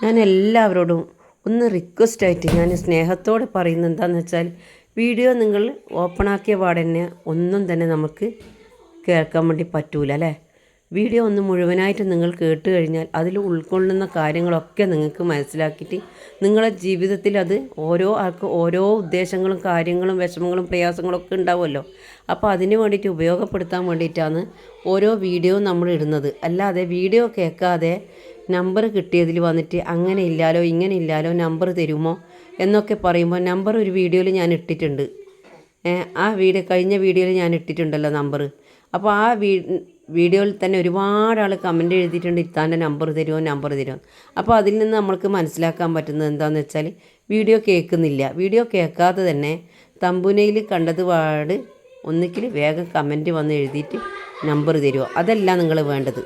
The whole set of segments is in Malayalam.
ഞാൻ എല്ലാവരോടും ഒന്ന് റിക്വസ്റ്റായിട്ട് ഞാൻ സ്നേഹത്തോടെ പറയുന്നത് എന്താണെന്ന് വെച്ചാൽ, വീഡിയോ നിങ്ങൾ ഓപ്പണാക്കിയ പാടന്നെ ഒന്നും തന്നെ നമുക്ക് കേൾക്കാൻ വേണ്ടി പറ്റൂല അല്ലേ. വീഡിയോ ഒന്ന് മുഴുവനായിട്ട് നിങ്ങൾ കേട്ട് കഴിഞ്ഞാൽ അതിൽ ഉൾക്കൊള്ളുന്ന കാര്യങ്ങളൊക്കെ നിങ്ങൾക്ക് മനസ്സിലാക്കിയിട്ട് നിങ്ങളുടെ ജീവിതത്തിൽ അത് ഓരോ ആൾക്ക് ഓരോ ഉദ്ദേശങ്ങളും കാര്യങ്ങളും വിഷമങ്ങളും പ്രയാസങ്ങളൊക്കെ ഉണ്ടാവുമല്ലോ. അപ്പോൾ അതിന് വേണ്ടിയിട്ട് ഉപയോഗപ്പെടുത്താൻ വേണ്ടിയിട്ടാണ് ഓരോ വീഡിയോ നമ്മൾ ഇടുന്നത്. അല്ലാതെ വീഡിയോ കേൾക്കാതെ നമ്പർ കിട്ടിയതിൽ വന്നിട്ട് അങ്ങനെ ഇല്ലാലോ ഇങ്ങനെ ഇല്ലാലോ നമ്പർ തരുമോ എന്നൊക്കെ പറയുമ്പോൾ നമ്പർ ഒരു വീഡിയോയിൽ ഞാൻ ഇട്ടിട്ടുണ്ട്. ആ കഴിഞ്ഞ വീഡിയോയിൽ ഞാൻ ഇട്ടിട്ടുണ്ടല്ലോ നമ്പർ. അപ്പോൾ ആ വീഡിയോയിൽ തന്നെ ഒരുപാട് ആൾ കമൻറ്റ് എഴുതിയിട്ടുണ്ട്, ഇത്താൻ്റെ നമ്പർ തരുമോ. അപ്പോൾ അതിൽ നിന്ന് നമ്മൾക്ക് മനസ്സിലാക്കാൻ പറ്റുന്നത് എന്താണെന്ന് വെച്ചാൽ, വീഡിയോ കേൾക്കുന്നില്ല. വീഡിയോ കേൾക്കാതെ തന്നെ തമ്പുനയിൽ കണ്ടത് പാട് ഒന്നിക്കിൽ വേഗം കമൻറ്റ് വന്ന് എഴുതിയിട്ട് നമ്പർ തരുമോ, അതല്ല നിങ്ങൾ വേണ്ടത്.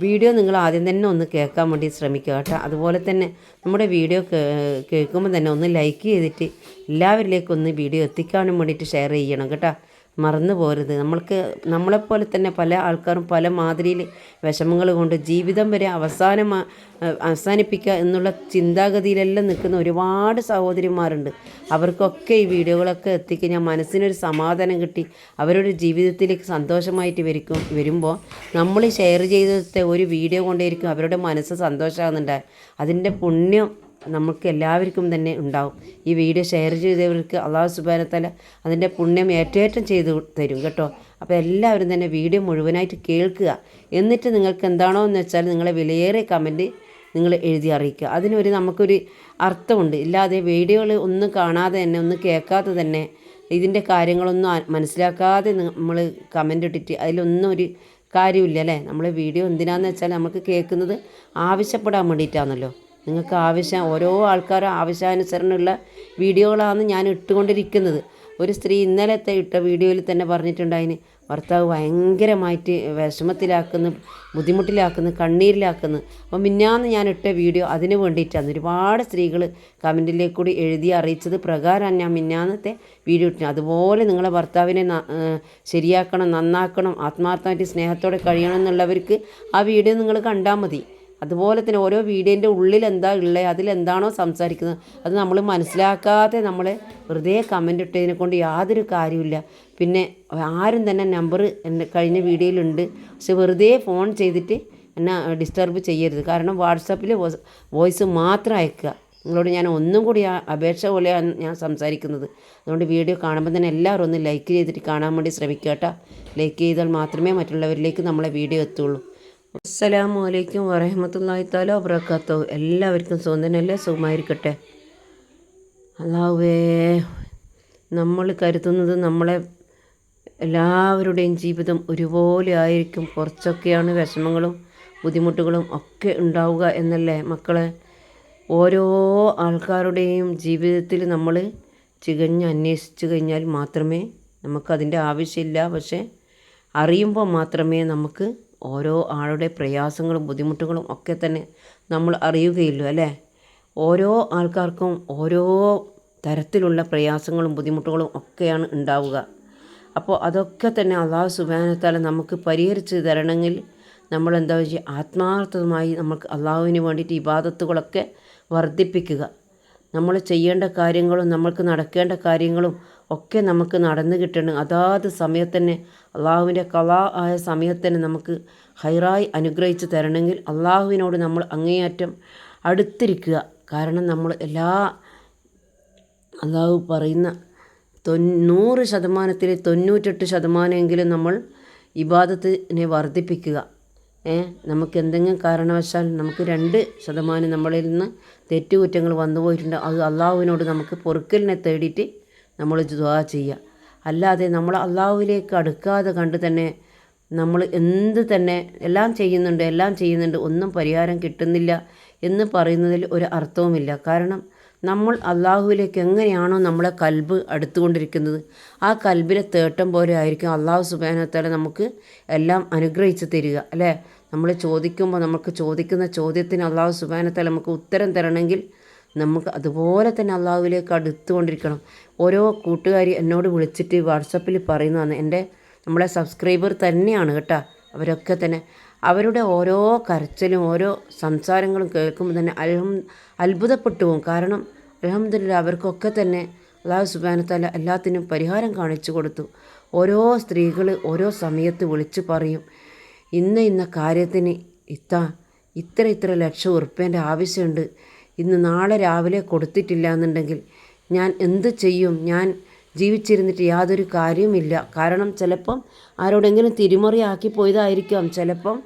വീഡിയോ നിങ്ങൾ ആദ്യം തന്നെ ഒന്ന് കേൾക്കാൻ വേണ്ടി ശ്രമിക്കുക കേട്ടോ. അതുപോലെ തന്നെ നമ്മുടെ വീഡിയോ കേൾക്കുമ്പോൾ തന്നെ ഒന്ന് ലൈക്ക് ചെയ്തിട്ട് എല്ലാവരിലേക്കും ഒന്ന് വീഡിയോ എത്തിക്കാനും വേണ്ടിയിട്ട് ഷെയർ ചെയ്യണം കേട്ടോ. മറന്നു പോരുത്. നമ്മളെപ്പോലെ തന്നെ പല ആൾക്കാരും പല മാതിരിയിൽ വിഷമങ്ങൾ കൊണ്ട് ജീവിതം വരെ അവസാനിപ്പിക്കുക എന്നുള്ള ചിന്താഗതിയിലെല്ലാം നിൽക്കുന്ന ഒരുപാട് സഹോദരിമാരുണ്ട്. അവർക്കൊക്കെ ഈ വീഡിയോകളൊക്കെ എത്തിക്കഴിഞ്ഞാൽ മനസ്സിനൊരു സമാധാനം കിട്ടി അവരുടെ ജീവിതത്തിലേക്ക് സന്തോഷമായിട്ട് വരുമ്പോൾ നമ്മൾ ഷെയർ ചെയ്തത്തെ ഒരു വീഡിയോ കൊണ്ടേയിരിക്കും അവരുടെ മനസ്സ് സന്തോഷമാകുന്നുണ്ടാകും. അതിൻ്റെ പുണ്യം നമുക്ക് എല്ലാവർക്കും തന്നെ ഉണ്ടാവും. ഈ വീഡിയോ ഷെയർ ചെയ്തവർക്ക് അല്ലാഹു സുബ്ഹാനഹു വ തആല അതിൻ്റെ പുണ്യം ഏറ്റേറ്റം ചെയ്തു തരും കേട്ടോ. അപ്പോൾ എല്ലാവരും തന്നെ വീഡിയോ മുഴുവനായിട്ട് കേൾക്കുക. എന്നിട്ട് നിങ്ങൾക്ക് എന്താണോ എന്ന് വെച്ചാൽ നിങ്ങളെ വിലയേറിയ കമൻറ്റ് നിങ്ങൾ എഴുതി അറിയിക്കുക. നമുക്കൊരു അർത്ഥമുണ്ട്. ഇല്ലാതെ വീഡിയോകൾ ഒന്നും കാണാതെ തന്നെ ഒന്നും കേൾക്കാതെ തന്നെ ഇതിൻ്റെ കാര്യങ്ങളൊന്നും മനസ്സിലാക്കാതെ നമ്മൾ കമൻ്റ് ഇട്ടിട്ട് അതിലൊന്നും ഒരു കാര്യമില്ല അല്ലേ. നമ്മൾ വീഡിയോ എന്തിനാണെന്ന് വെച്ചാൽ നമുക്ക് കേൾക്കുന്നത് ആവശ്യപ്പെടാൻ വേണ്ടിയിട്ടാണല്ലോ. നിങ്ങൾക്ക് ഓരോ ആൾക്കാരും ആവശ്യാനുസരണമുള്ള വീഡിയോകളാണ് ഞാൻ ഇട്ടുകൊണ്ടിരിക്കുന്നത്. ഒരു സ്ത്രീ ഇന്നലത്തെ ഇട്ട വീഡിയോയിൽ തന്നെ പറഞ്ഞിട്ടുണ്ടായിന്, ഭർത്താവ് ഭയങ്കരമായിട്ട് വിഷമത്തിലാക്കുന്നു, ബുദ്ധിമുട്ടിലാക്കുന്നു, കണ്ണീരിലാക്കുന്നു. അപ്പം മിന്നാന്ന് ഞാൻ ഇട്ട വീഡിയോ അതിന് വേണ്ടിയിട്ടാണ്. ഒരുപാട് സ്ത്രീകൾ കമൻറ്റിലേക്ക് കൂടി എഴുതി അറിയിച്ചത് പ്രകാരമാണ് ഞാൻ മിന്നാന്നത്തെ വീഡിയോ ഇട്ടത്. അതുപോലെ നിങ്ങളെ ഭർത്താവിനെ ശരിയാക്കണം, നന്നാക്കണം, ആത്മാർത്ഥമായിട്ട് സ്നേഹത്തോടെ കഴിയണം എന്നുള്ളവർക്ക് ആ വീഡിയോ നിങ്ങൾ കണ്ടാൽ മതി. അതുപോലെ തന്നെ ഓരോ വീഡിയോൻ്റെ ഉള്ളിൽ എന്താ ഉള്ളത്, അതിലെന്താണോ സംസാരിക്കുന്നത് അത് നമ്മൾ മനസ്സിലാക്കാതെ നമ്മൾ വെറുതെ കമൻ്റ് ഇട്ടതിനെ കൊണ്ട് യാതൊരു കാര്യമില്ല. പിന്നെ ആരും തന്നെ നമ്പർ എൻ്റെ കഴിഞ്ഞ വീഡിയോയിലുണ്ട്, പക്ഷെ വെറുതെ ഫോൺ ചെയ്തിട്ട് എന്നെ ഡിസ്റ്റർബ് ചെയ്യരുത്. കാരണം വാട്സാപ്പിൽ വോയിസ് മാത്രം അയക്കുക. നിങ്ങളോട് ഞാൻ ഒന്നും കൂടി അപേക്ഷ പോലെയാണ് ഞാൻ സംസാരിക്കുന്നത്. അതുകൊണ്ട് വീഡിയോ കാണുമ്പോൾ തന്നെ എല്ലാവരും ഒന്ന് ലൈക്ക് ചെയ്തിട്ട് കാണാൻ വേണ്ടി ശ്രമിക്കുക കേട്ടോ. ലൈക്ക് ചെയ്താൽ മാത്രമേ മറ്റുള്ളവരിലേക്ക് നമ്മളെ വീഡിയോ എത്തുള്ളൂ. അസ്സലാമു അലൈക്കും വറഹ്മത്തുള്ളാഹി തആല വബറകാതുഹു. എല്ലാവർക്കും സ്വന്തനല്ലേ, സുഖമായിരിക്കട്ടെ. അല്ലാഹുവേ, നമ്മൾ കരുതുന്നത് നമ്മളെ എല്ലാവരുടെയും ജീവിതം ഒരുപോലെ ആയിരിക്കും. കുറച്ചൊക്കെയാണ് വിഷമങ്ങളും ബുദ്ധിമുട്ടുകളും ഒക്കെ ഉണ്ടാവുക എന്നല്ലേ മക്കളെ. ഓരോ ആൾക്കാരുടെയും ജീവിതത്തിൽ നമ്മൾ അന്വേഷിച്ച് കഴിഞ്ഞാൽ മാത്രമേ നമുക്കതിൻ്റെ ആവശ്യമില്ല. പക്ഷേ അറിയുമ്പോൾ മാത്രമേ നമുക്ക് ഓരോ ആളുടെ പ്രയാസങ്ങളും ബുദ്ധിമുട്ടുകളും ഒക്കെ തന്നെ നമ്മൾ അറിയുകയുള്ളൂ അല്ലേ. ഓരോ ആൾക്കാർക്കും ഓരോ തരത്തിലുള്ള പ്രയാസങ്ങളും ബുദ്ധിമുട്ടുകളും ഒക്കെയാണ് ഉണ്ടാവുക. അപ്പോൾ അതൊക്കെ തന്നെ അല്ലാഹു സുബ്ഹാനഹു വ തആല നമുക്ക് പരിഹരിച്ച് തരണമെങ്കിൽ നമ്മൾ എന്താ വെച്ചാൽ ആത്മാർത്ഥമായി നമുക്ക് അള്ളാഹുവിന് വേണ്ടിയിട്ട് ഇബാദത്തുകളൊക്കെ വർദ്ധിപ്പിക്കുക. നമ്മൾ ചെയ്യേണ്ട കാര്യങ്ങളും നമ്മൾക്ക് നടക്കേണ്ട കാര്യങ്ങളും ഒക്കെ നമുക്ക് നടന്നു കിട്ടണം. അതാത് സമയത്ത് തന്നെ അള്ളാഹുവിൻ്റെ ഖളാ ആയ സമയത്ത് തന്നെ നമുക്ക് ഹൈറായി അനുഗ്രഹിച്ച് തരണമെങ്കിൽ അള്ളാഹുവിനോട് നമ്മൾ അങ്ങേയറ്റം അടുത്തിരിക്കുക. കാരണം നമ്മൾ അള്ളാഹു പറയുന്ന 100% 98% നമ്മൾ ഇബാദത്തിനെ വർദ്ധിപ്പിക്കുക. നമുക്ക് എന്തെങ്കിലും കാരണവശാൽ നമുക്ക് 2% നമ്മളിൽ നിന്ന് തെറ്റുകുറ്റങ്ങൾ വന്നു പോയിട്ടുണ്ട്, അത് അള്ളാഹുവിനോട് നമുക്ക് പൊറുക്കലിനെ തേടിയിട്ട് നമ്മൾ ദുആ ചെയ്യുക. അല്ലാതെ നമ്മൾ അള്ളാഹുവിലേക്ക് അടുക്കാതെ കണ്ട് തന്നെ നമ്മൾ എല്ലാം ചെയ്യുന്നുണ്ട് ഒന്നും പരിഹാരം കിട്ടുന്നില്ല എന്ന് പറയുന്നതിൽ ഒരു അർത്ഥവുമില്ല. കാരണം നമ്മൾ അള്ളാഹുവിലേക്ക് എങ്ങനെയാണോ നമ്മളെ കൽബ് അടുത്തുകൊണ്ടിരിക്കുന്നത് ആ കൽബിലെ തേട്ടം പോലെ ആയിരിക്കും അള്ളാഹു സുബ്ഹാനഹു വ തആല നമുക്ക് എല്ലാം അനുഗ്രഹിച്ച് തരിക അല്ലേ. നമ്മൾ ചോദിക്കുമ്പോൾ നമുക്ക് ചോദിക്കുന്ന ചോദ്യത്തിന് അള്ളാഹു സുബ്ഹാനഹു വ തആല നമുക്ക് ഉത്തരം തരണമെങ്കിൽ നമുക്ക് അതുപോലെ തന്നെ അള്ളാഹുവിലേക്ക് അടുത്തുകൊണ്ടിരിക്കണം. ഓരോ കൂട്ടുകാരി എന്നോട് വിളിച്ചിട്ട് വാട്സപ്പിൽ പറയുന്നതാണ്, നമ്മളെ സബ്സ്ക്രൈബർ തന്നെയാണ് കേട്ടോ. അവരൊക്കെ തന്നെ അവരുടെ ഓരോ കരച്ചിലും ഓരോ സംസാരങ്ങളും കേൾക്കുമ്പോൾ തന്നെ അത്ഭുതപ്പെട്ടു പോകും. കാരണം അൽഹംദുലില്ലാ അവർക്കൊക്കെ തന്നെ അല്ലാഹു സുബ്ഹാനഹു വ തആല എല്ലാത്തിനും പരിഹാരം കാണിച്ചു കൊടുത്തു. ഓരോ സ്ത്രീകൾ ഓരോ സമയത്ത് വിളിച്ചു പറയും, ഇന്ന കാര്യത്തിന് ഇത്ര ലക്ഷം ഉറുപ്പ്യേൻ്റെ ആവശ്യമുണ്ട്, ഇന്ന് നാളെ രാവിലെ കൊടുത്തിട്ടില്ല എന്നുണ്ടെങ്കിൽ ഞാൻ എന്ത് ചെയ്യും, ഞാൻ ജീവിച്ചിരുന്നിട്ട് യാതൊരു കാര്യവുമില്ല. കാരണം ചിലപ്പം ആരോടെങ്കിലും തിരിമറിയാക്കി പോയതായിരിക്കാം, ചിലപ്പം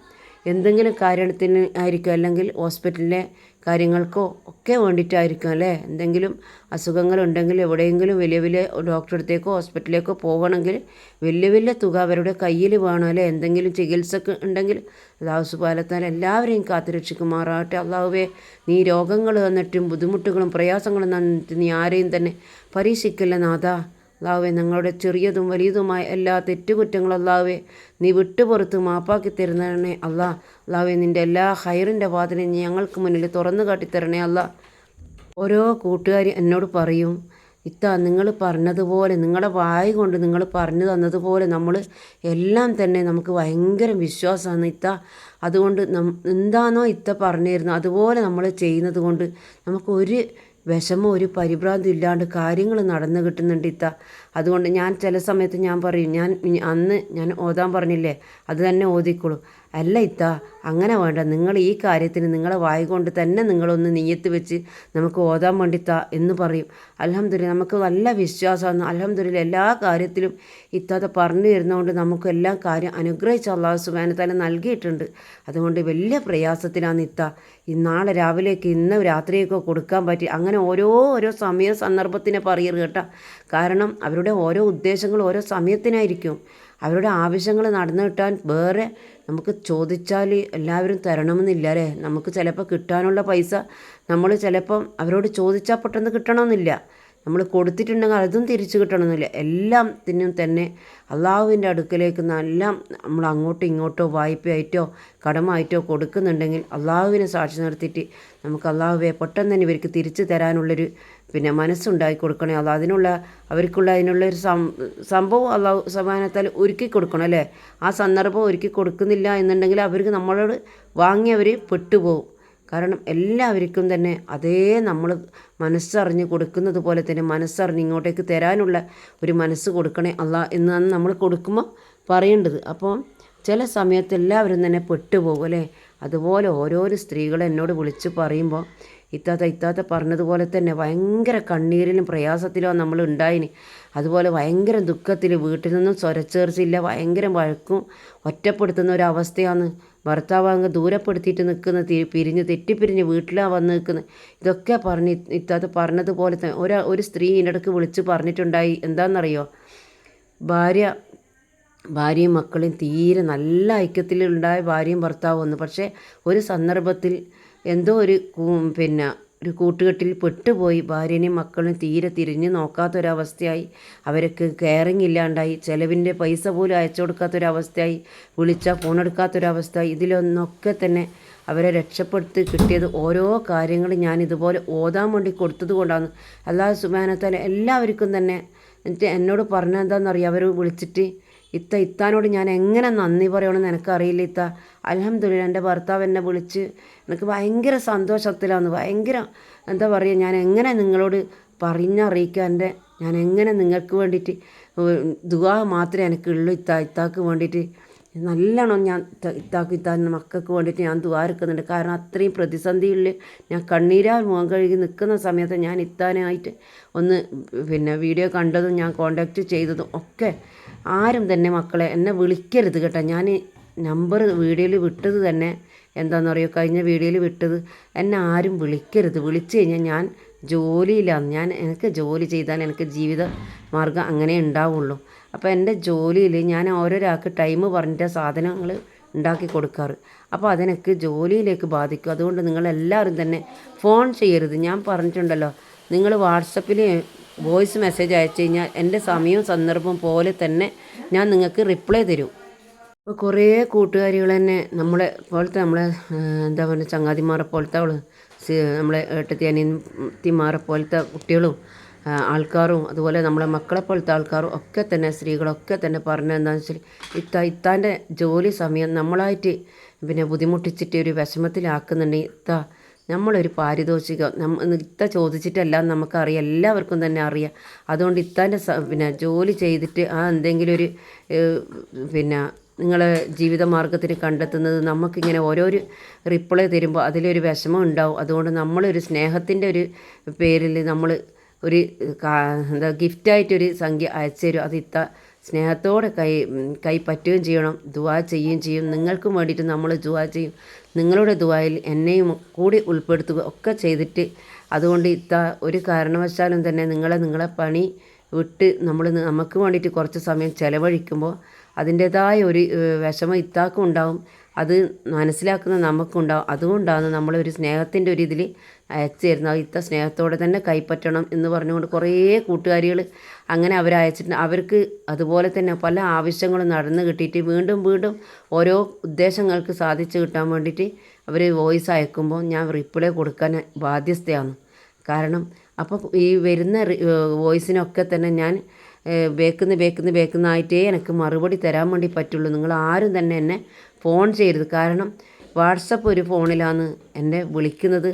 എന്തെങ്കിലും കാര്യത്തിന് ആയിരിക്കും, അല്ലെങ്കിൽ ഹോസ്പിറ്റലിലെ കാര്യങ്ങൾക്കോ ഒക്കെ വേണ്ടിയിട്ടായിരിക്കും അല്ലേ. എന്തെങ്കിലും അസുഖങ്ങളുണ്ടെങ്കിൽ എവിടെയെങ്കിലും വലിയ വലിയ ഡോക്ടറെ അടുത്തേക്കോ ഹോസ്പിറ്റലിലേക്കോ പോകണമെങ്കിൽ വലിയ തുക അവരുടെ കയ്യിൽ വേണം അല്ലേ. എന്തെങ്കിലും ചികിത്സക്ക് ഉണ്ടെങ്കിൽ അല്ലാഹു സുബ്ഹാനഹു വ തആല എല്ലാവരെയും കാത്തുരക്ഷിക്കുമാറാകട്ടെ. അല്ലാഹുവേ, നീ രോഗങ്ങൾ തന്നിട്ടും ബുദ്ധിമുട്ടുകളും പ്രയാസങ്ങളും തന്നിട്ട് നീ ആരെയും തന്നെ പരീക്ഷിക്കില്ല നാഥാ. അല്ലാഹുവേ, ഞങ്ങളുടെ ചെറിയതും വലിയതുമായ എല്ലാ തെറ്റുകുറ്റങ്ങളും അല്ലാഹുവേ നീ വിട്ടുപുറത്ത് മാപ്പാക്കി തരുന്നേ അല്ലാഹുവേ, നിൻ്റെ എല്ലാ ഹൈറിൻ്റെ വാതിലും ഞങ്ങൾക്ക് മുന്നിൽ തുറന്നു കാട്ടിത്തരണേ അല്ലാ. ഓരോ കൂട്ടുകാരി എന്നോട് പറയും, നിങ്ങൾ പറഞ്ഞതുപോലെ നിങ്ങളുടെ വായ കൊണ്ട് നിങ്ങൾ പറഞ്ഞു തന്നതുപോലെ നമ്മൾ എല്ലാം തന്നെ നമുക്ക് ഭയങ്കര വിശ്വാസമാണ് അതുകൊണ്ട് എന്താണോ പറഞ്ഞു തരുന്നത് അതുപോലെ നമ്മൾ ചെയ്യുന്നത് കൊണ്ട് നമുക്കൊരു വിഷമം ഒരു പരിഭ്രാന്തി ഇല്ലാണ്ട് കാര്യങ്ങൾ നടന്നു കിട്ടുന്നുണ്ട് അതുകൊണ്ട് ഞാൻ ചില സമയത്ത് ഞാൻ പറയും, അന്ന് ഞാൻ ഓതാൻ പറഞ്ഞില്ലേ അത് തന്നെ ഓതിക്കോളൂ. അല്ല അങ്ങനെ വേണ്ട, നിങ്ങൾ ഈ കാര്യത്തിന് നിങ്ങളെ വായ കൊണ്ട് തന്നെ നിങ്ങളൊന്ന് നിയ്യത്ത് വെച്ച് നമുക്ക് ഓതാൻ വേണ്ടിത്ത എന്ന് പറയും. അൽഹംദുലില്ലാ നമുക്ക് നല്ല വിശ്വാസമാണ്. അൽഹംദുലില്ലാ എല്ലാ കാര്യത്തിലും ഇത്താത്ത പറഞ്ഞു തരുന്നതുകൊണ്ട് നമുക്ക് എല്ലാ കാര്യം അനുഗ്രഹിച്ച് അല്ലാഹു സുബ്ഹാനഹു വ തആല നൽകിയിട്ടുണ്ട്. അതുകൊണ്ട് വലിയ പ്രയാസത്തിലാണ് നാളെ രാവിലേക്ക് ഇന്ന് രാത്രിയൊക്കെ കൊടുക്കാൻ പറ്റി. അങ്ങനെ ഓരോ സമയ സന്ദർഭത്തിനെ പറയരുത് കേട്ടോ. കാരണം അവരുടെ ഓരോ ഉദ്ദേശങ്ങൾ ഓരോ സമയത്തിനായിരിക്കും. അവരുടെ ആവശ്യങ്ങൾ നടന്നു കിട്ടാൻ വേറെ നമുക്ക് ചോദിച്ചാൽ എല്ലാവരും തരണമെന്നില്ല അല്ലേ. നമുക്ക് ചിലപ്പോൾ കിട്ടാനുള്ള പൈസ നമ്മൾ ചിലപ്പം അവരോട് ചോദിച്ചാൽ പെട്ടെന്ന് കിട്ടണമെന്നില്ല. നമ്മൾ കൊടുത്തിട്ടുണ്ടെങ്കിൽ അതും തിരിച്ചു കിട്ടണമെന്നില്ല. എല്ലാത്തിനും തന്നെ അള്ളാഹുവിൻ്റെ അടുക്കലേക്ക് നമ്മൾ അങ്ങോട്ടോ ഇങ്ങോട്ടോ വായ്പയായിട്ടോ കടമായിട്ടോ കൊടുക്കുന്നുണ്ടെങ്കിൽ അള്ളാഹുവിനെ സാക്ഷി നിർത്തിയിട്ട് നമുക്ക് അള്ളാഹുവെ പെട്ടെന്ന് തന്നെ ഇവർക്ക് തിരിച്ചു തരാനുള്ളൊരു മനസ്സുണ്ടാക്കി കൊടുക്കണേ. അതിനുള്ളൊരു സംഭവം അള്ളാഹു സുബ്ഹാനഹു വ തആല ഒരുക്കി കൊടുക്കണം അല്ലേ. ആ സന്ദർഭം ഒരുക്കി കൊടുക്കുന്നില്ല എന്നുണ്ടെങ്കിൽ അവർക്ക് നമ്മളോട് വാങ്ങി അവർ പെട്ടുപോകും. കാരണം എല്ലാവർക്കും തന്നെ അതേ നമ്മൾ മനസ്സറിഞ്ഞ് കൊടുക്കുന്നത് പോലെ തന്നെ മനസ്സറിഞ്ഞ് ഇങ്ങോട്ടേക്ക് തരാനുള്ള ഒരു മനസ്സ് കൊടുക്കണേ എന്നാണ് നമ്മൾ കൊടുക്കുമ്പോൾ പറയേണ്ടത്. അപ്പോൾ ചില സമയത്ത് എല്ലാവരും തന്നെ പെട്ടുപോകും അല്ലേ. അതുപോലെ ഓരോരോ സ്ത്രീകൾ എന്നോട് വിളിച്ച് പറയുമ്പോൾ ഇത്താത്ത പറഞ്ഞതുപോലെ തന്നെ ഭയങ്കര കണ്ണീരിലും പ്രയാസത്തിലും നമ്മൾ ഉണ്ടായിന്. അതുപോലെ ഭയങ്കര ദുഃഖത്തിൽ വീട്ടിൽ നിന്നും സ്വരച്ചേർച്ചയില്ല, ഭയങ്കര വഴക്കും ഒറ്റപ്പെടുത്തുന്ന ഒരവസ്ഥയാണ്. ഭർത്താവ് അങ്ങ് ദൂരപ്പെടുത്തിയിട്ട് നിൽക്കുന്നത്, തെറ്റിപ്പിരിഞ്ഞ് വീട്ടിലാണ് വന്ന് നിൽക്കുന്നത്. ഇതൊക്കെ പറഞ്ഞ് ഇത്താത്ത പറഞ്ഞതുപോലെ തന്നെ ഒരു സ്ത്രീ ഇതിനിടയ്ക്ക് വിളിച്ച് പറഞ്ഞിട്ടുണ്ടായി. എന്താണെന്നറിയോ, ഭാര്യയും മക്കളും തീരെ നല്ല ഐക്യത്തിലുണ്ടായ ഭാര്യയും ഭർത്താവും വന്നു. പക്ഷേ ഒരു സന്ദർഭത്തിൽ എന്തോ ഒരു കൂട്ടുകെട്ടിൽ പെട്ടുപോയി. ഭാര്യനെയും മക്കളും തീരെ തിരിഞ്ഞ് നോക്കാത്തൊരവസ്ഥയായി. അവർക്ക് കെയറിങ് ഇല്ലാണ്ടായി. ചിലവിൻ്റെ പൈസ പോലും അയച്ചു കൊടുക്കാത്തൊരവസ്ഥയായി. വിളിച്ചാൽ ഫോൺ എടുക്കാത്തൊരവസ്ഥ. ഇതിലൊന്നൊക്കെ തന്നെ അവരെ രക്ഷപ്പെടുത്തി കിട്ടിയത് ഓരോ കാര്യങ്ങൾ ഞാൻ ഇതുപോലെ ഓതാൻ വേണ്ടി കൊടുത്തത് കൊണ്ടാണ്. അല്ലാഹു സുബ്ഹാനഹു വ തആല എല്ലാവർക്കും തന്നെ എന്നോട് പറഞ്ഞത് എന്താണെന്നറിയാം. അവർ വിളിച്ചിട്ട് ഇത്താനോട് ഞാൻ എങ്ങനെ നന്ദി പറയണമെന്ന് എനിക്കറിയില്ല അൽഹംദുലില്ലാ എൻ്റെ ഭർത്താവ് എന്നെ വിളിച്ച് എനിക്ക് ഭയങ്കര സന്തോഷത്തിലാണ്. ഭയങ്കര എന്താ പറയുക, ഞാൻ എങ്ങനെ നിങ്ങളോട് പറഞ്ഞറിയിക്കാൻ ഞാൻ എങ്ങനെ നിങ്ങൾക്ക് വേണ്ടിയിട്ട് ദുആ മാത്രമേ എനിക്കുള്ളൂ. ഇത്താക്ക് വേണ്ടിയിട്ട് നല്ലോണം ഞാൻ ഇത്താൻ്റെ മക്കൾക്ക് വേണ്ടിയിട്ട് ഞാൻ ദുആ എടുക്കുന്നുണ്ട്. കാരണം അത്രയും പ്രതിസന്ധിയിൽ ഞാൻ കണ്ണീരാൽ മുഖം കഴുകി നിൽക്കുന്ന സമയത്ത് ഞാൻ ഇത്താനായിട്ട് ഒന്ന് വീഡിയോ കണ്ടതും ഞാൻ കോണ്ടാക്റ്റ് ചെയ്തതും ഒക്കെ ആരും തന്നെ മക്കളെ എന്നെ വിളിക്കരുത് കേട്ടോ. ഞാൻ നമ്പർ വീഡിയോയിൽ വിട്ടത് തന്നെ എന്താണെന്ന് പറയുക, കഴിഞ്ഞ വീഡിയോയിൽ വിട്ടത് എന്നെ ആരും വിളിക്കരുത്. വിളിച്ചു കഴിഞ്ഞാൽ ഞാൻ ജോലിയിലാണ്. എനിക്ക് ജോലി ചെയ്താൽ എനിക്ക് ജീവിത മാർഗ്ഗം അങ്ങനെ ഉണ്ടാവുള്ളൂ. അപ്പോൾ എൻ്റെ ജോലിയിൽ ഞാൻ ഓരോരാൾക്ക് ടൈം പറഞ്ഞിട്ട് സാധനങ്ങൾ ഉണ്ടാക്കി കൊടുക്കാറ്. അപ്പോൾ അതെനിക്ക് ജോലിയിലേക്ക് ബാധിക്കും. അതുകൊണ്ട് നിങ്ങളെല്ലാവരും തന്നെ ഫോൺ ചെയ്യരുത്. ഞാൻ പറഞ്ഞിട്ടുണ്ടല്ലോ, നിങ്ങൾ വാട്സപ്പിൽ വോയിസ് മെസ്സേജ് അയച്ചു കഴിഞ്ഞാൽ എൻ്റെ സമയവും സന്ദർഭവും പോലെ തന്നെ ഞാൻ നിങ്ങൾക്ക് റിപ്ലൈ തരും. ഇപ്പോൾ കുറേ കൂട്ടുകാരികൾ തന്നെ നമ്മളെ എന്താ പറയുക, ചങ്ങാതിമാരെ പോലത്തെ നമ്മളെ ഏട്ടത്തി അനിയത്തിമാരെ പോലത്തെ കുട്ടികളും ആൾക്കാരും അതുപോലെ നമ്മളെ മക്കളെ പോലത്തെ ആൾക്കാരും ഒക്കെ തന്നെ സ്ത്രീകളൊക്കെ തന്നെ പറഞ്ഞത് എന്താണെന്ന് വെച്ചാൽ ഇത്താൻ്റെ ജോലി സമയം നമ്മളായിട്ട് പിന്നെ ബുദ്ധിമുട്ടിച്ചിട്ട് ഒരു വിഷമത്തിലാക്കുന്നുണ്ടെങ്കിൽ ഇത്ത നമ്മളൊരു പാരിതോഷികം ഇത്ത ചോദിച്ചിട്ടല്ല നമുക്കറിയാം, എല്ലാവർക്കും തന്നെ അറിയാം. അതുകൊണ്ട് ഇത്താൻ്റെ പിന്നെ ജോലി ചെയ്തിട്ട് ആ എന്തെങ്കിലും ഒരു പിന്നെ നിങ്ങളെ ജീവിതമാർഗ്ഗത്തിന് കണ്ടെത്തുന്നത് നമുക്കിങ്ങനെ ഓരോരു റിപ്ലൈ തരുമ്പോൾ അതിലൊരു വിഷമം ഉണ്ടാവും. അതുകൊണ്ട് നമ്മളൊരു സ്നേഹത്തിൻ്റെ ഒരു പേരിൽ നമ്മൾ ഒരു എന്താ ഗിഫ്റ്റായിട്ടൊരു സംഖ്യ അയച്ചു തരും. അത് ഇത്ത സ്നേഹത്തോടെ കൈ പറ്റുകയും ചെയ്യണം, ദുആ ചെയ്യുകയും ചെയ്യും. നിങ്ങൾക്കും വേണ്ടിയിട്ട് നമ്മൾ ദുആ ചെയ്യും. നിങ്ങളുടെ ദുആയിൽ എന്നെയും കൂടി ഉൾപ്പെടുത്തുക ഒക്കെ ചെയ്തിട്ട്, അതുകൊണ്ട് ഇത്ത ഒരു കാരണവശാലും തന്നെ നിങ്ങളെ പണി വിട്ട് നമുക്ക് വേണ്ടിയിട്ട് കുറച്ച് സമയം ചിലവഴിക്കുമ്പോൾ അതിൻ്റേതായ ഒരു വിഷമം ഇത്താക്കും ഉണ്ടാവും, അത് മനസ്സിലാക്കുന്ന നമുക്കുണ്ടാവും. അതുകൊണ്ടാണ് നമ്മളൊരു സ്നേഹത്തിൻ്റെ ഒരു ഇതിൽ അയച്ചു തരുന്നത്. ഇത്ത സ്നേഹത്തോടെ തന്നെ കൈപ്പറ്റണം എന്ന് പറഞ്ഞുകൊണ്ട് കുറേ കൂട്ടുകാരികൾ അങ്ങനെ അവരയച്ചിട്ടുണ്ട്. അവർക്ക് അതുപോലെ തന്നെ പല ആവശ്യങ്ങളും നടന്നു കിട്ടിയിട്ട് വീണ്ടും വീണ്ടും ഓരോ ഉദ്ദേശങ്ങൾക്ക് സാധിച്ചു കിട്ടാൻ വേണ്ടിയിട്ട് അവർ വോയിസ് അയക്കുമ്പോൾ ഞാൻ റിപ്ലൈ കൊടുക്കാൻ ബാധ്യസ്ഥയാണ്. കാരണം അപ്പോൾ ഈ വരുന്ന വോയിസിനൊക്കെ തന്നെ ഞാൻ ബേക്കുന്നായിട്ടേ എനിക്ക് മറുപടി തരാൻ വേണ്ടി പറ്റുള്ളൂ. നിങ്ങൾ ആരും തന്നെ എന്നെ ഫോൺ ചെയ്യരുത്. കാരണം വാട്സപ്പ് ഒരു ഫോണിലാണ് എന്നെ വിളിക്കുന്നത്,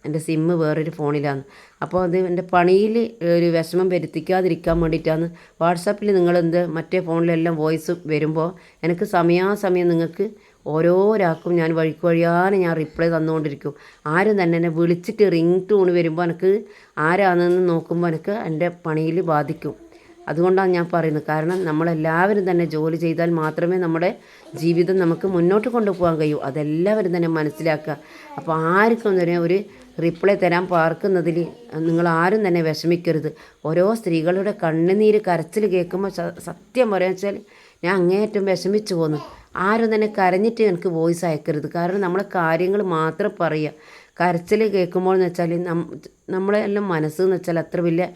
എൻ്റെ സിമ്മ് വേറൊരു ഫോണിലാണ്. അപ്പോൾ അത് എൻ്റെ പണിയിൽ ഒരു വിഷമം വരുത്തിക്കാതിരിക്കാൻ വേണ്ടിയിട്ടാണ്. വാട്സാപ്പിൽ നിങ്ങളെന്ത് മറ്റേ ഫോണിലെല്ലാം വോയിസ് വരുമ്പോൾ എനിക്ക് സമയാസമയം നിങ്ങൾക്ക് ഓരോരാൾക്കും ഞാൻ വഴിയാതെ ഞാൻ റിപ്ലൈ തന്നുകൊണ്ടിരിക്കും. ആരും തന്നെ എന്നെ വിളിച്ചിട്ട് റിംഗ് ടൂൺ വരുമ്പോൾ എനിക്ക് ആരാണെന്ന് നോക്കുമ്പോൾ എനിക്ക് എൻ്റെ പണിയിൽ ബാധിക്കും. അതുകൊണ്ടാണ് ഞാൻ പറയുന്നത്. കാരണം നമ്മളെല്ലാവരും തന്നെ ജോലി ചെയ്താൽ മാത്രമേ നമ്മുടെ ജീവിതം നമുക്ക് മുന്നോട്ട് കൊണ്ടുപോകാൻ കഴിയൂ. അതെല്ലാവരും തന്നെ മനസ്സിലാക്കുക. അപ്പോൾ ആർക്കും തന്നെ ഒരു റിപ്ലൈ തരാൻ പാർക്കുന്നതിൽ നിങ്ങളാരും തന്നെ വിഷമിക്കരുത്. ഓരോ സ്ത്രീകളുടെ കണ്ണുനീര് കരച്ചിൽ കേൾക്കുമ്പോൾ സത്യം പറയാൻ വെച്ചാൽ ഞാൻ അങ്ങേയറ്റം വിഷമിച്ചു പോന്നു. ആരും തന്നെ കരഞ്ഞിട്ട് എനിക്ക് വോയിസ് അയക്കരുത്. കാരണം നമ്മളെ കാര്യങ്ങൾ മാത്രം പറയുക. കരച്ചിൽ കേൾക്കുമ്പോൾ എന്ന് വെച്ചാൽ നമ്മളെ എല്ലാം മനസ്സെന്ന് വെച്ചാൽ അത്ര വലിയ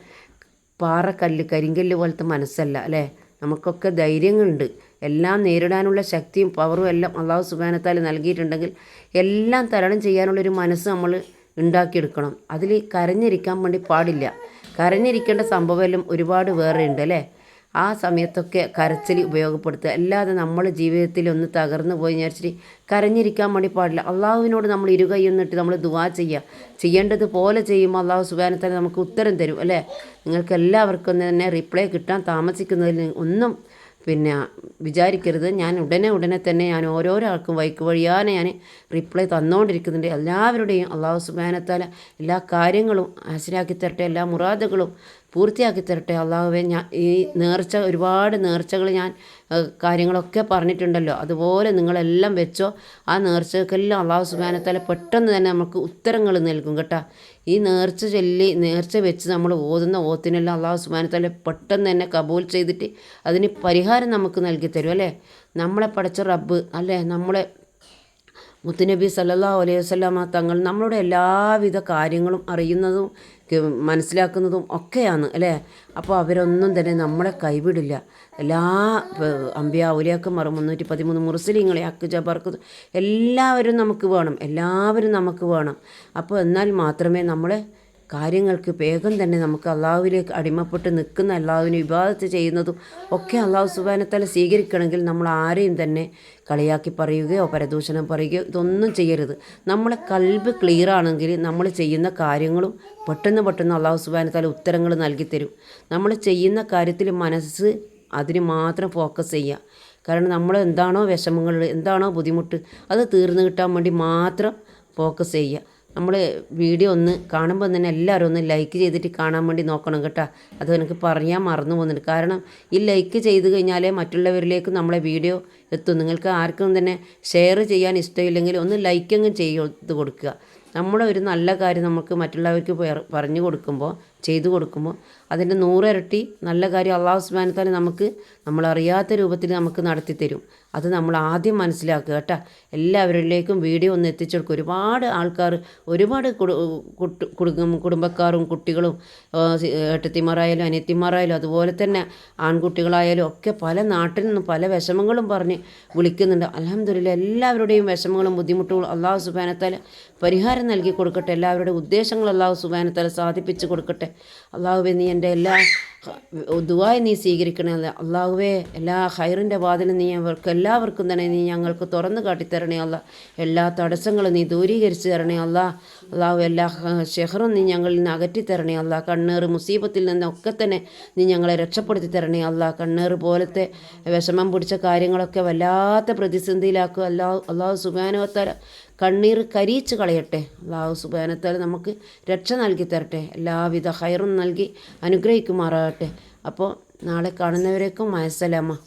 പാറക്കല്ല് കരിങ്കല്ല് പോലത്തെ മനസ്സല്ല അല്ലേ. നമുക്കൊക്കെ ധൈര്യങ്ങളുണ്ട്. എല്ലാം നേരിടാനുള്ള ശക്തിയും പവറും എല്ലാം അള്ളാഹു സുബ്ഹാനഹു വ തആല നൽകിയിട്ടുണ്ടെങ്കിൽ എല്ലാം തരണം ചെയ്യാനുള്ളൊരു മനസ്സ് നമ്മൾ ഉണ്ടാക്കിയെടുക്കണം. അതിൽ കരഞ്ഞിരിക്കാൻ വേണ്ടി പാടില്ല. കരഞ്ഞിരിക്കേണ്ട സംഭവമെല്ലാം ഒരുപാട് വേറെ ഉണ്ട് അല്ലേ. ആ സമയത്തൊക്കെ കരച്ചിൽ ഉപയോഗപ്പെടുത്തുക. അല്ലാതെ നമ്മൾ ജീവിതത്തിൽ ഒന്ന് തകർന്നു പോയി വിചാരിച്ചിട്ട് കരഞ്ഞിരിക്കാൻ വേണ്ടി പാടില്ല. അള്ളാഹുവിനോട് നമ്മൾ ഇരുകൈ എന്നിട്ട് നമ്മൾ ദുആ ചെയ്യുക. ചെയ്യേണ്ടതുപോലെ ചെയ്യുമ്പോൾ അള്ളാഹു സുബ്ഹാനഹു വ തആല നമുക്ക് ഉത്തരം തരും അല്ലേ. നിങ്ങൾക്ക് എല്ലാവർക്കും തന്നെ റിപ്ലൈ കിട്ടാൻ താമസിക്കുന്നതിൽ ഒന്നും വിചാരിക്കരുത്. ഞാൻ ഉടനെ തന്നെ ഞാൻ ഓരോരാൾക്കും വഴിയാനെ ഞാൻ റിപ്ലൈ തന്നുകൊണ്ടിരിക്കുന്നുണ്ട്. എല്ലാവരുടെയും അള്ളാഹു സുബ്ഹാനഹു വ തആല എല്ലാ കാര്യങ്ങളും ഹാസിലാക്കി തരട്ടെ, എല്ലാ മുറാദുകളും പൂർത്തിയാക്കി തരട്ടെ. അള്ളാഹുവെ ഞാൻ ഈ ഒരുപാട് നേർച്ചകൾ ഞാൻ കാര്യങ്ങളൊക്കെ പറഞ്ഞിട്ടുണ്ടല്ലോ, അതുപോലെ നിങ്ങളെല്ലാം വെച്ചോ. ആ നേർച്ചകൾക്കെല്ലാം അള്ളാഹു സുബ്ഹാനഹു വ തആല പെട്ടെന്ന് തന്നെ നമുക്ക് ഉത്തരങ്ങൾ നൽകും കേട്ടോ. ഈ നേർച്ച വെച്ച് നമ്മൾ ഓതുന്ന ഓത്തിനെല്ലാം അള്ളാഹു സുബ്ഹാനഹു വ തആല പെട്ടെന്ന് തന്നെ കബൂൽ ചെയ്തിട്ട് അതിന് പരിഹാരം നമുക്ക് നൽകി തരും അല്ലേ. നമ്മളെ പടച്ച റബ്ബ് അല്ലേ, നമ്മളെ മുത്തുനബി സല്ലല്ലാഹു അലൈഹി വസല്ലമ തങ്ങൾ നമ്മളുടെ എല്ലാവിധ കാര്യങ്ങളും അറിയുന്നതും മനസ്സിലാക്കുന്നതും ഒക്കെയാണ് അല്ലേ. അപ്പോൾ അവരൊന്നും തന്നെ നമ്മളെ കൈവിടില്ല. എല്ലാ അമ്പിയ ഔലിയാക്കന്മാർ 313 മുർസലീങ്ങളെ ഹക്ക് ജബർക്ക് എല്ലാവരും നമുക്ക് വേണം. അപ്പോൾ എന്നാൽ മാത്രമേ നമ്മളെ കാര്യങ്ങൾക്ക് വേഗം തന്നെ നമുക്ക് അള്ളാഹുവിലേക്ക് അടിമപ്പെട്ട് നിൽക്കുന്ന അള്ളാഹുവിനെ ഇബാദത്ത് ചെയ്യുന്നതും ഒക്കെ അള്ളാഹു സുബ്ഹാനഹു വ തആല സ്വീകരിക്കണമെങ്കിൽ നമ്മൾ ആരെയും തന്നെ കളിയാക്കി പറയുകയോ പരദൂഷണം പറയുകയോ ഇതൊന്നും ചെയ്യരുത്. നമ്മളെ കൽബ് ക്ലിയർ ആണെങ്കിൽ നമ്മൾ ചെയ്യുന്ന കാര്യങ്ങളും പെട്ടെന്ന് അള്ളാഹു സുബ്ഹാനഹു വ തആല ഉത്തരങ്ങൾ നൽകി തരും. നമ്മൾ ചെയ്യുന്ന കാര്യത്തിൽ മനസ്സ് അതിന് മാത്രം ഫോക്കസ് ചെയ്യുക. കാരണം നമ്മൾ എന്താണോ വിഷമങ്ങൾ, എന്താണോ ബുദ്ധിമുട്ട്, അത് തീർന്നു കിട്ടാൻ വേണ്ടി മാത്രം ഫോക്കസ് ചെയ്യുക. നമ്മൾ വീഡിയോ ഒന്ന് കാണുമ്പോൾ തന്നെ എല്ലാവരും ഒന്ന് ലൈക്ക് ചെയ്തിട്ട് കാണാൻ വേണ്ടി നോക്കണം കേട്ടോ. അത് എനിക്ക് പറയാൻ മറന്നു പോകുന്നുണ്ട്. കാരണം ഈ ലൈക്ക് ചെയ്ത് കഴിഞ്ഞാലേ മറ്റുള്ളവരിലേക്ക് നമ്മളെ വീഡിയോ എത്തും. നിങ്ങൾക്ക് ആർക്കും തന്നെ ഷെയർ ചെയ്യാൻ ഇഷ്ടമില്ലെങ്കിൽ ഒന്ന് ലൈക്കെങ്കിലും ചെയ്ത് കൊടുക്കുക. നമ്മളെ ഒരു നല്ല കാര്യം നമുക്ക് മറ്റുള്ളവർക്ക് പറഞ്ഞു കൊടുക്കുമ്പോൾ, ചെയ്തു കൊടുക്കുമ്പോൾ അതിൻ്റെ 100 ഇരട്ടി നല്ല കാര്യം അള്ളാഹു സുബ്ഹാനഹു വ തആല നമുക്ക് നമ്മളറിയാത്ത രൂപത്തിൽ നമുക്ക് നടത്തി തരും. അത് നമ്മൾ ആദ്യം മനസ്സിലാക്കുക കേട്ടോ. എല്ലാവരിലേക്കും വീഡിയോ ഒന്ന് എത്തിച്ചു കൊടുക്കുക. ഒരുപാട് ആൾക്കാർ, ഒരുപാട് കുടുംബക്കാരും കുട്ടികളും ഏട്ടത്തിമാരായാലും അനിയത്തിമാരായാലും അതുപോലെ തന്നെ ആൺകുട്ടികളായാലും ഒക്കെ പല നാട്ടിൽ നിന്നും പല വിഷമങ്ങളും പറഞ്ഞ് വിളിക്കുന്നുണ്ട്. അൽഹംദുലില്ലാഹ് എല്ലാവരുടെയും വിഷമങ്ങളും ബുദ്ധിമുട്ടുകളും അള്ളാഹു സുബ്ഹാനഹു വ തആല പരിഹാരം നൽകി കൊടുക്കട്ടെ. എല്ലാവരുടെ ഉദ്ദേശങ്ങൾ അള്ളാഹു സുബ്ഹാനഹു വ തആല സാധിപ്പിച്ച് കൊടുക്കട്ടെ. അള്ളാഹുവേ നീ എൻ്റെ എല്ലാ ദുആ നീ സ്വീകരിക്കണേ അല്ല. അള്ളാഹുവേ, എല്ലാ ഹൈറിൻ്റെ വാതിലും നീ എല്ലാവർക്കും തന്നെ നീ ഞങ്ങൾക്ക് തുറന്നു കാട്ടിത്തരണേ അല്ല. എല്ലാ തടസ്സങ്ങളും നീ ദൂരീകരിച്ച് തരണേ അല്ല. അള്ളാഹു എല്ലാ ഷെഹറും നീ ഞങ്ങളിൽ നിന്ന് അകറ്റിത്തരണേ അല്ല. കണ്ണേറ് മുസീബത്തിൽ നിന്നൊക്കെ തന്നെ നീ ഞങ്ങളെ രക്ഷപ്പെടുത്തി തരണേ അല്ല. കണ്ണേറ് പോലത്തെ വിഷമം പിടിച്ച കാര്യങ്ങളൊക്കെ വല്ലാത്ത പ്രതിസന്ധിയിലാക്കുക. അള്ളാഹു സുബ്ഹാനഹു വ തആല കണ്ണീർ കരിയിച്ച് കളയട്ടെ. അള്ളാഹു സുബ്ഹാനഹു വ തആല നമുക്ക് രക്ഷ നൽകി തരട്ടെ, എല്ലാവിധ ഹൈറും നൽകി അനുഗ്രഹിക്കുമാറാകട്ടെ. അപ്പോൾ നാളെ കാണുന്നവരേക്കും മഅസ്സലാമ.